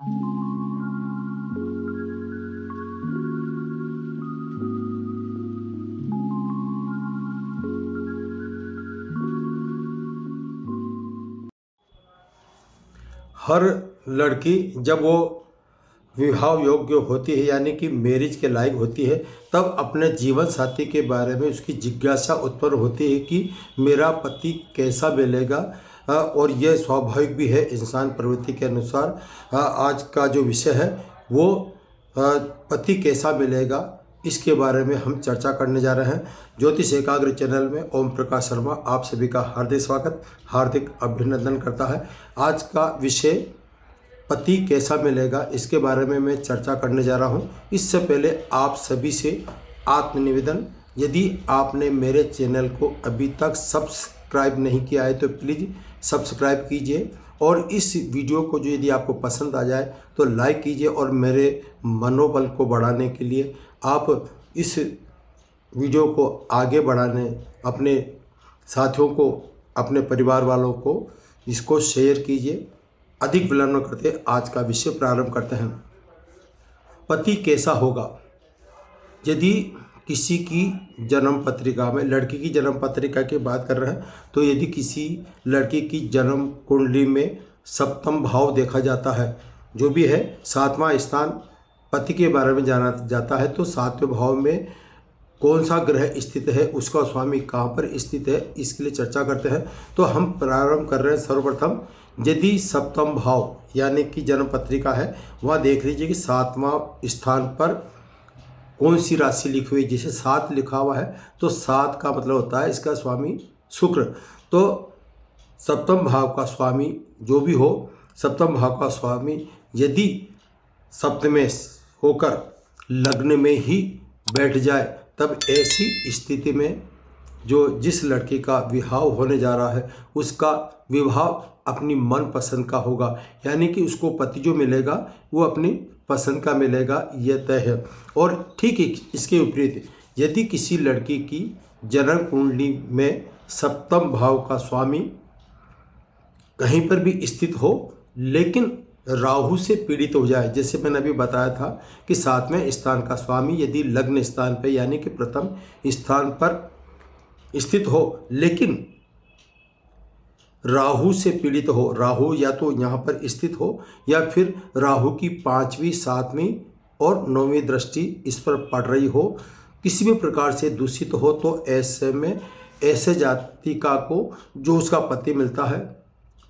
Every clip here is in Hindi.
हर लड़की जब वो विवाह योग्य होती है यानी कि मैरिज के लायक होती है, तब अपने जीवन साथी के बारे में उसकी जिज्ञासा उत्पन्न होती है कि मेरा पति कैसा मिलेगा। और यह स्वाभाविक भी है इंसान प्रवृत्ति के अनुसार। आज का जो विषय है वो पति कैसा मिलेगा, इसके बारे में हम चर्चा करने जा रहे हैं। ज्योतिष एकाग्र चैनल में ओम प्रकाश शर्मा आप सभी का हार्दिक स्वागत, हार्दिक अभिनंदन करता है। आज का विषय पति कैसा मिलेगा, इसके बारे में मैं चर्चा करने जा रहा हूं। इससे पहले आप सभी से आत्मनिवेदन, यदि आपने मेरे चैनल को अभी तक सब्सक्राइब नहीं किया है तो प्लीज़ सब्सक्राइब कीजिए, और इस वीडियो को जो यदि आपको पसंद आ जाए तो लाइक कीजिए। और मेरे मनोबल को बढ़ाने के लिए आप इस वीडियो को आगे बढ़ाने, अपने साथियों को, अपने परिवार वालों को इसको शेयर कीजिए। अधिक विलंब न करते आज का विषय प्रारंभ करते हैं। पति कैसा होगा? यदि किसी की जन्म पत्रिका में, लड़की की जन्म पत्रिका की बात कर रहे हैं, तो यदि किसी लड़की की जन्म कुंडली में सप्तम भाव देखा जाता है, जो भी है सातवां स्थान पति के बारे में जाना जाता है, तो सातवें भाव में कौन सा ग्रह स्थित है, उसका स्वामी कहाँ पर स्थित है, इसके लिए चर्चा करते हैं। तो हम प्रारंभ कर रहे हैं। सर्वप्रथम यदि सप्तम भाव यानी कि जन्म पत्रिका है, वहाँ देख लीजिए कि सातवां स्थान पर कौन सी राशि लिखी हुई। जैसे 7 लिखा हुआ है तो 7 का मतलब होता है इसका स्वामी शुक्र। तो सप्तम भाव का स्वामी जो भी हो, सप्तम भाव का स्वामी यदि सप्तमें होकर लग्न में ही बैठ जाए, तब ऐसी स्थिति में जो जिस लड़की का विवाह होने जा रहा है उसका विवाह अपनी मन पसंद का होगा, यानी कि उसको पति जो मिलेगा वो अपनी पसंद का मिलेगा, यह तय है। और ठीक है, इसके विपरीत यदि किसी लड़की की जन्म कुंडली में सप्तम भाव का स्वामी कहीं पर भी स्थित हो, लेकिन राहु से पीड़ित हो जाए, जैसे मैंने अभी बताया था कि 7वें स्थान का स्वामी यदि लग्न स्थान पर यानी कि प्रथम स्थान पर स्थित हो, लेकिन राहु से पीड़ित हो, राहु या तो यहाँ पर स्थित हो या फिर राहु की 5वीं, 7वीं और 9वीं दृष्टि इस पर पड़ रही हो, किसी भी प्रकार से दूषित हो, तो ऐसे में ऐसे जातिका को जो उसका पति मिलता है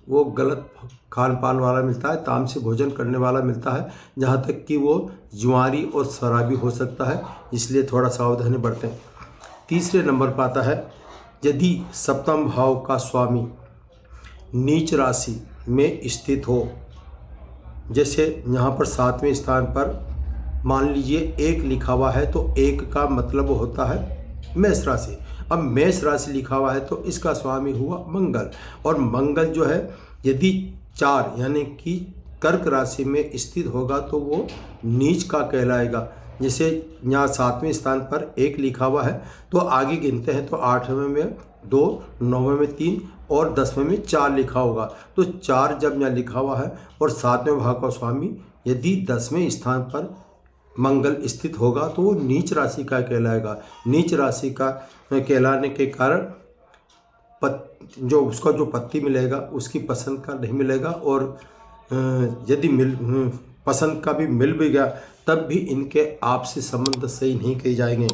वो गलत खान पान वाला मिलता है, तामसिक भोजन करने वाला मिलता है, जहाँ तक कि वो जुआरी और शराबी हो सकता है। इसलिए थोड़ा सावधानी बरतें। तीसरे नंबर पर आता है यदि सप्तम भाव का स्वामी नीच राशि में स्थित हो। जैसे यहाँ पर 7वें स्थान पर मान लीजिए 1 लिखा हुआ है, तो 1 का मतलब होता है मेष राशि। अब मेष राशि लिखा हुआ है तो इसका स्वामी हुआ मंगल, और मंगल जो है यदि 4 यानी कि कर्क राशि में स्थित होगा तो वो नीच का कहलाएगा। जैसे यहाँ 7वें स्थान पर 1 लिखा हुआ है, तो आगे गिनते हैं तो 8वें में 2, 9वें में 3 और 10वें में 4 लिखा होगा। तो 4 जब यहाँ लिखा हुआ है और 7वें भाव का स्वामी यदि 10वें स्थान पर मंगल स्थित होगा तो वो नीच राशि का कहलाएगा। नीच राशि का कहलाने के कारण जो उसका जो पति मिलेगा उसकी पसंद का नहीं मिलेगा, और यदि पसंद का भी मिल भी गया तब भी इनके आपसी संबंध सही नहीं किए जाएंगे,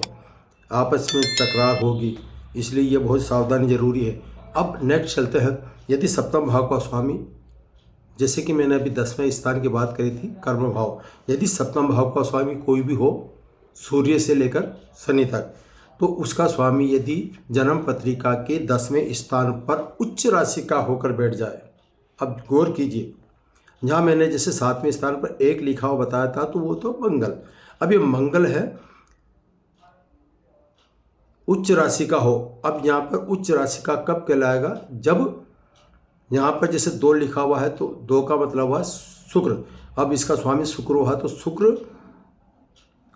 आपस में तकरार होगी। इसलिए ये बहुत सावधानी जरूरी है। अब नेक्स्ट चलते हैं। यदि सप्तम भाव का स्वामी, जैसे कि मैंने अभी 10वें स्थान की बात करी थी, कर्म भाव, यदि सप्तम भाव का स्वामी कोई भी हो, सूर्य से लेकर शनि तक, तो उसका स्वामी यदि जन्म पत्रिका के 10वें स्थान पर उच्च राशि का होकर बैठ जाए। अब गौर कीजिए, जहाँ मैंने जैसे 7वें स्थान पर 1 लिखा हुआ बताया था, तो वो तो मंगल। अब ये मंगल है, उच्च राशि का हो। अब यहाँ पर उच्च राशि का कब कहलाएगा? जब यहाँ पर जैसे 2 लिखा हुआ है तो 2 का मतलब हुआ शुक्र। अब इसका स्वामी शुक्र हुआ तो शुक्र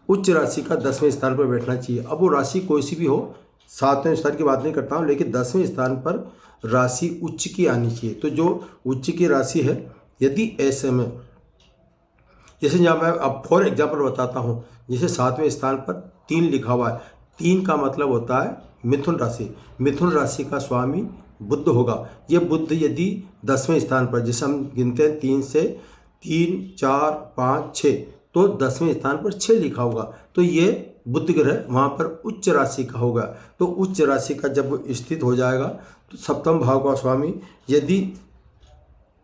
उच्च राशि का 10वें स्थान पर बैठना चाहिए। अब वो राशि कोई सी भी हो, 7वें स्थान की बात नहीं करता हूँ, लेकिन 10वें स्थान पर राशि उच्च की आनी चाहिए। तो जो उच्च की राशि है, यदि ऐसे में जैसे यहाँ मैं अब फॉर एग्जाम्पल बताता हूँ, जैसे 7वें स्थान पर 3 लिखा हुआ है। 3 का मतलब होता है मिथुन राशि। मिथुन राशि का स्वामी बुध होगा। ये बुध यदि 10वें स्थान पर, जैसे हम गिनते हैं 3 से 3 4 5 6, तो 10वें स्थान पर 6 लिखा होगा, तो ये बुध ग्रह वहाँ पर उच्च राशि का होगा। तो उच्च राशि का जब स्थित हो जाएगा तो सप्तम भाव का स्वामी यदि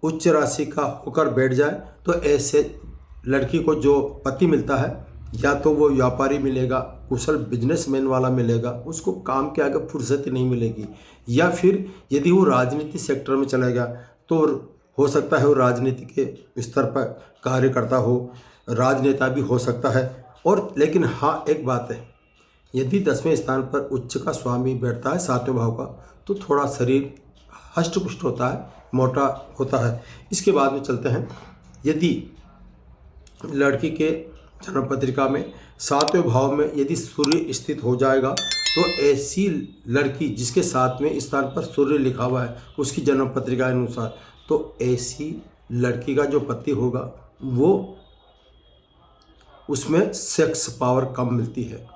उच्च राशि का होकर बैठ जाए तो ऐसे लड़की को जो पति मिलता है, या तो वो व्यापारी मिलेगा, कुशल बिजनेसमैन वाला मिलेगा, उसको काम के आगे फुर्सत ही नहीं मिलेगी। या फिर यदि वो राजनीति सेक्टर में चलेगा तो हो सकता है वो राजनीति के स्तर पर कार्य करता हो, राजनेता भी हो सकता है। और लेकिन हाँ, एक बात है, यदि 10वें स्थान पर उच्च का स्वामी बैठता है 7वें भाव का, तो थोड़ा शरीर हष्ट पुष्ट होता है, मोटा होता है। इसके बाद में चलते हैं, यदि लड़की के जन्म पत्रिका में 7वें भाव में यदि सूर्य स्थित हो जाएगा, तो ऐसी लड़की जिसके 7वें स्थान पर सूर्य लिखा हुआ है उसकी जन्म पत्रिका अनुसार, तो ऐसी लड़की का जो पति होगा वो उसमें सेक्स पावर कम मिलती है।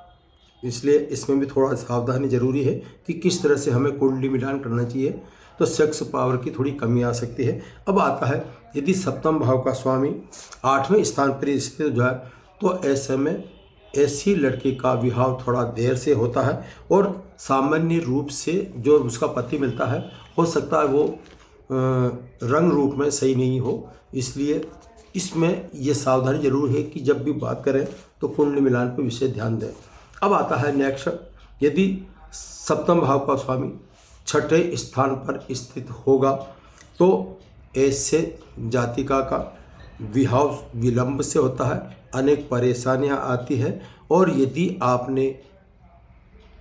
इसलिए इसमें भी थोड़ा सावधानी जरूरी है कि किस तरह से हमें कुंडली मिलान करना चाहिए, तो सेक्स पावर की थोड़ी कमी आ सकती है। अब आता है, यदि सप्तम भाव का स्वामी 8वें स्थान पर स्थित हो जाए, तो ऐसे में ऐसी लड़की का विवाह थोड़ा देर से होता है, और सामान्य रूप से जो उसका पति मिलता है हो सकता है वो रंग रूप में सही नहीं हो। इसलिए इसमें ये सावधानी जरूर है कि जब भी बात करें तो कुंडली मिलान पर विशेष ध्यान दें। अब आता है नेक्स्ट, यदि सप्तम भाव का स्वामी 6ठे स्थान पर स्थित होगा, तो ऐसे जातिका का विवाह विलंब से होता है, अनेक परेशानियां आती है, और यदि आपने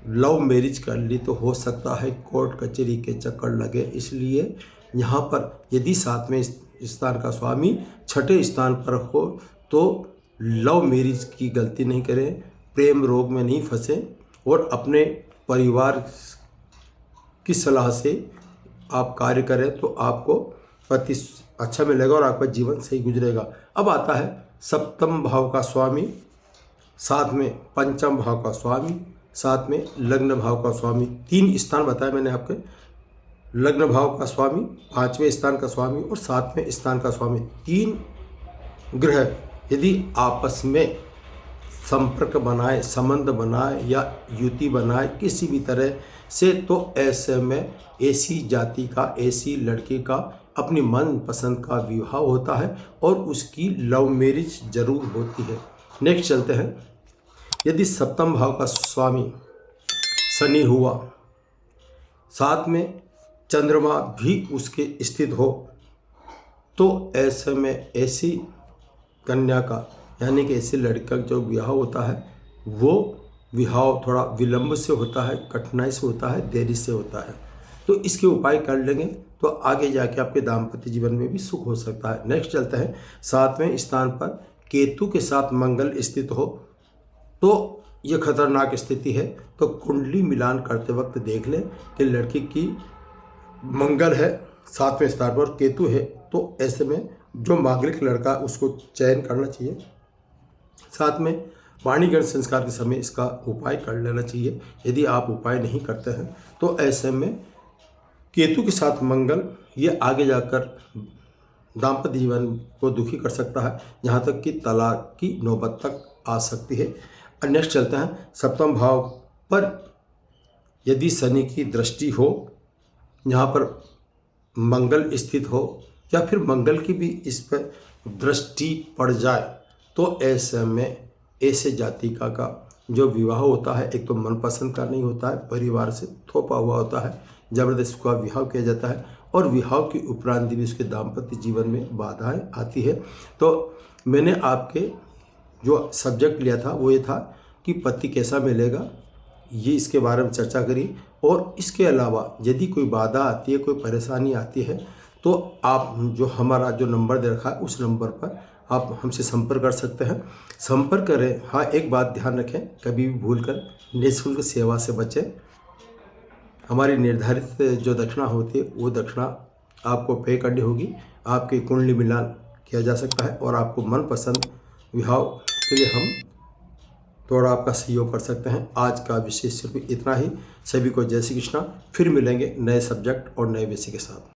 लव मैरिज कर ली तो हो सकता है कोर्ट कचहरी के चक्कर लगे। इसलिए यहाँ पर यदि 7वें स्थान का स्वामी 6ठे स्थान पर हो तो लव मैरिज की गलती नहीं करें, प्रेम रोग में नहीं फंसें, और अपने परिवार की सलाह से आप कार्य करें तो आपको पति अच्छा मिलेगा और आपका जीवन सही गुजरेगा। अब आता है सप्तम भाव का स्वामी, साथ में पंचम भाव का स्वामी, साथ में लग्न भाव का स्वामी। 3 स्थान बताए मैंने आपके, लग्न भाव का स्वामी, 5वें स्थान का स्वामी और 7वें स्थान का स्वामी। 3 ग्रह यदि आपस में संपर्क बनाए, संबंध बनाए या युति बनाए किसी भी तरह से, तो ऐसे में ऐसी जाति का, ऐसी लड़की का अपनी मन पसंद का विवाह होता है और उसकी लव मैरिज जरूर होती है। नेक्स्ट चलते हैं, यदि सप्तम भाव का स्वामी शनि हुआ, साथ में चंद्रमा भी उसके स्थित हो, तो ऐसे में ऐसी कन्या का, यानी कि ऐसी लड़की का जो विवाह होता है वो विवाह थोड़ा विलंब से होता है, कठिनाई से होता है, देरी से होता है। तो इसके उपाय कर लेंगे तो आगे जाके आपके दाम्पत्य जीवन में भी सुख हो सकता है। नेक्स्ट चलते हैं, 7वें स्थान पर केतु के साथ मंगल स्थित हो तो ये खतरनाक स्थिति है। तो कुंडली मिलान करते वक्त देख लें कि लड़की की मंगल है 7वें स्थान पर, केतु है, तो ऐसे में जो मांगलिक लड़का उसको चयन करना चाहिए। साथ में वाणीगण संस्कार के समय इसका उपाय कर लेना चाहिए। यदि आप उपाय नहीं करते हैं तो ऐसे में केतु के साथ मंगल ये आगे जाकर दाम्पत्य जीवन को दुखी कर सकता है, यहाँ तक कि तलाक की नौबत तक आ सकती है। नेक्स्ट चलते हैं, सप्तम भाव पर यदि शनि की दृष्टि हो, यहाँ पर मंगल स्थित हो या फिर मंगल की भी इस पर दृष्टि पड़ जाए, तो ऐसे में ऐसे जातिका का जो विवाह होता है, एक तो मनपसंद का नहीं होता है, परिवार से थोपा हुआ होता है, जबरदस्ती उसका विवाह किया जाता है और विवाह के उपरांत भी उसके दाम्पत्य जीवन में बाधाएं आती है। तो मैंने आपके जो सब्जेक्ट लिया था वो ये था कि पति कैसा मिलेगा, ये इसके बारे में चर्चा करी। और इसके अलावा यदि कोई बाधा आती है, कोई परेशानी आती है, तो आप जो हमारा जो नंबर दे रखा है उस नंबर पर आप हमसे संपर्क कर सकते हैं। संपर्क करें। हाँ, एक बात ध्यान रखें, कभी भी भूलकर निःशुल्क सेवा से बचें। हमारी निर्धारित जो दक्षिणा होती है वो दक्षिणा आपको पे करनी होगी। आपकी कुंडली मिलान किया जा सकता है और आपको मनपसंद विवाह के लिए हम थोड़ा आपका सहयोग कर सकते हैं। आज का विषय सिर्फ इतना ही। सभी को जय श्री कृष्णा। फिर मिलेंगे नए सब्जेक्ट और नए विषय के साथ।